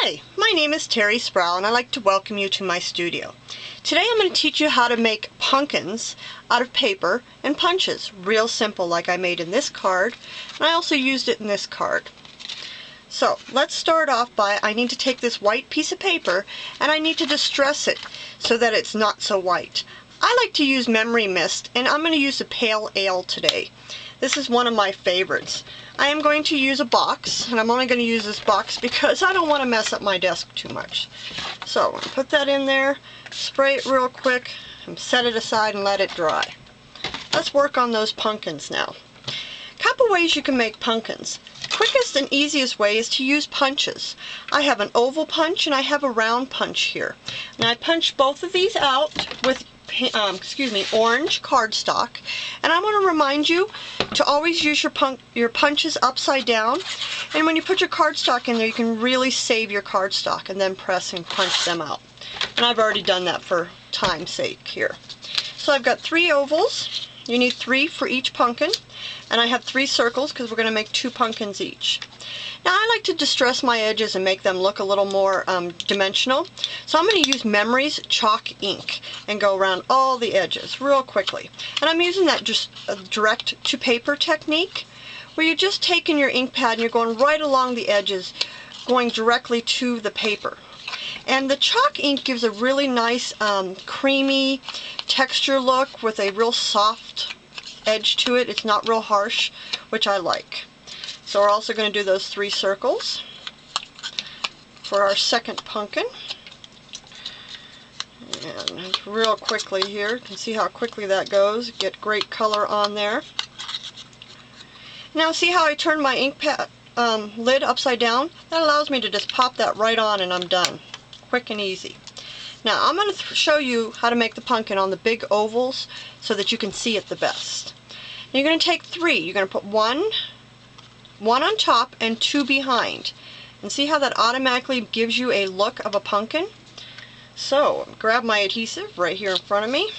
Hi, my name is Terry Sproul and I'd like to welcome you to my studio. Today I'm going to teach you how to make pumpkins out of paper and punches. Real simple, like I made in this card, and I also used it in this card. So let's start off by, I need to take this white piece of paper and I need to distress it so that it's not so white. I like to use Memory Mist, and I'm going to use the Pale Ale today. This is one of my favorites. I am going to use a box, and I'm only going to use this box because I don't want to mess up my desk too much. So put that in there, spray it real quick, and set it aside and let it dry. Let's work on those pumpkins now. A couple ways you can make pumpkins. Quickest and easiest way is to use punches. I have an oval punch and I have a round punch here. Now I punched both of these out with orange cardstock, and I want to remind you to always use your punches upside down, and when you put your cardstock in there you can really save your cardstock and then press and punch them out. And I've already done that for time's sake here. So I've got 3 ovals. You need 3 for each pumpkin, and I have 3 circles because we're going to make 2 pumpkins each. Now I like to distress my edges and make them look a little more dimensional. So I'm going to use Memories chalk ink and go around all the edges real quickly. And I'm using that just direct to paper technique, where you're just taking your ink pad and you're going right along the edges, going directly to the paper. And the chalk ink gives a really nice creamy texture look with a real soft edge to it. It's not real harsh, which I like. So we're also going to do those 3 circles for our second pumpkin. And real quickly here, you can see how quickly that goes. Get great color on there. Now see how I turned my ink pad lid upside down? That allows me to just pop that right on and I'm done. Quick and easy. Now I'm going to show you how to make the pumpkin on the big ovals so that you can see it the best. Now you're going to take 3. You're going to put one on top and 2 behind. And see how that automatically gives you a look of a pumpkin? So, grab my adhesive right here in front of me.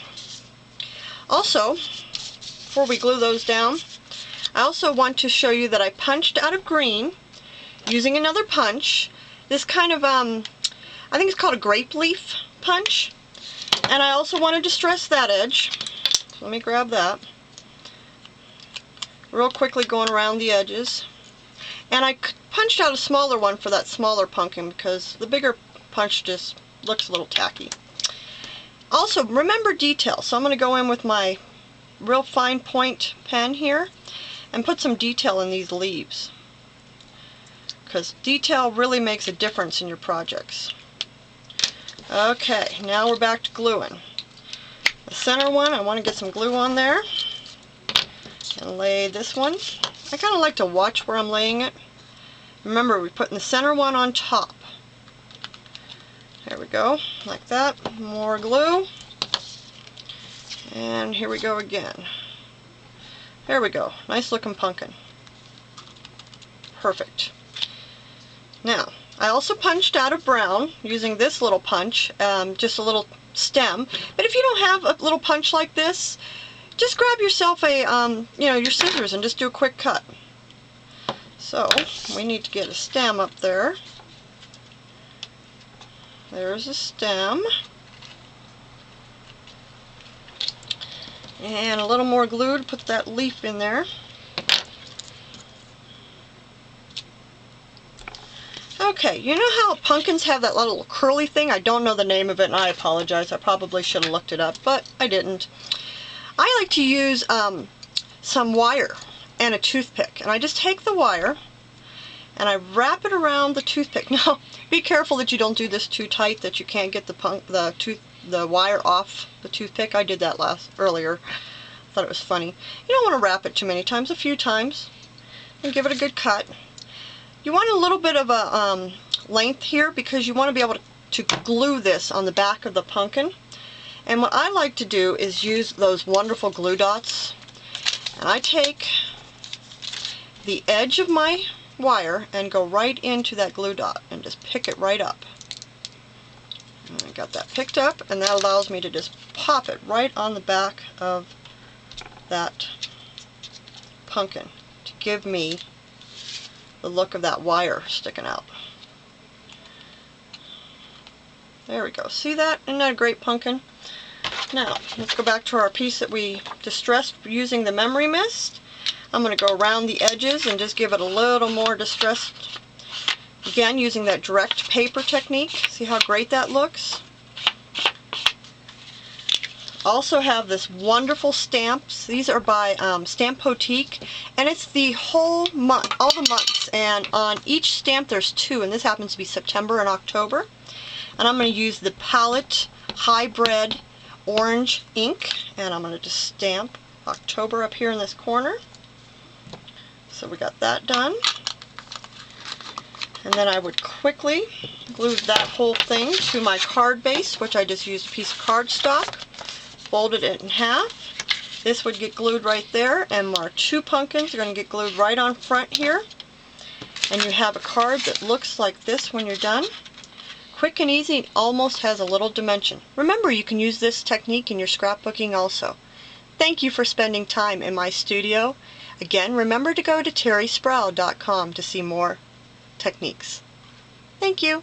Also, before we glue those down, I also want to show you that I punched out of green using another punch. This kind of, I think it's called a grape leaf punch. And I also want to distress that edge. So let me grab that. Real quickly going around the edges. And I punched out a smaller one for that smaller pumpkin because the bigger punch just looks a little tacky. Also, remember detail. So I'm going to go in with my real fine point pen here and put some detail in these leaves, because detail really makes a difference in your projects. Okay, now we're back to gluing. The center one, I want to get some glue on there. And lay this one. I kind of like to watch where I'm laying it. Remember, we're putting the center one on top. There we go, like that. More glue. And here we go again. There we go. Nice looking pumpkin. Perfect. Now, I also punched out of brown using this little punch, just a little stem. But if you don't have a little punch like this, just grab yourself a, your scissors and just do a quick cut. So, we need to get a stem up there. There's a stem. And a little more glue to put that leaf in there. Okay, you know how pumpkins have that little curly thing? I don't know the name of it and I apologize. I probably should have looked it up, but I didn't. I like to use some wire and a toothpick, and I just take the wire and I wrap it around the toothpick. Now, be careful that you don't do this too tight that you can't get the wire off the toothpick. I did that earlier. Thought it was funny. You don't want to wrap it too many times, a few times, and give it a good cut. You want a little bit of a length here because you want to be able to glue this on the back of the pumpkin. And what I like to do is use those wonderful glue dots, and I take the edge of my wire and go right into that glue dot and just pick it right up. And I got that picked up, and that allows me to just pop it right on the back of that pumpkin to give me the look of that wire sticking out. There we go. See that? Isn't that a great pumpkin? Now, let's go back to our piece that we distressed using the memory mist. I'm going to go around the edges and just give it a little more distressed. Again, using that direct paper technique. See how great that looks? Also have this wonderful stamps. These are by Stampotique, and it's the whole month, all the months, and on each stamp there's two, and this happens to be September and October. And I'm going to use the Palette Hybrid Orange ink, and I'm going to just stamp October up here in this corner. So we got that done. And then I would quickly glue that whole thing to my card base, which I just used a piece of cardstock, folded it in half. This would get glued right there, and our two pumpkins are going to get glued right on front here. And you have a card that looks like this when you're done. Quick and easy, and almost has a little dimension. Remember, you can use this technique in your scrapbooking also. Thank you for spending time in my studio. Again, remember to go to terrysproul.com to see more techniques. Thank you.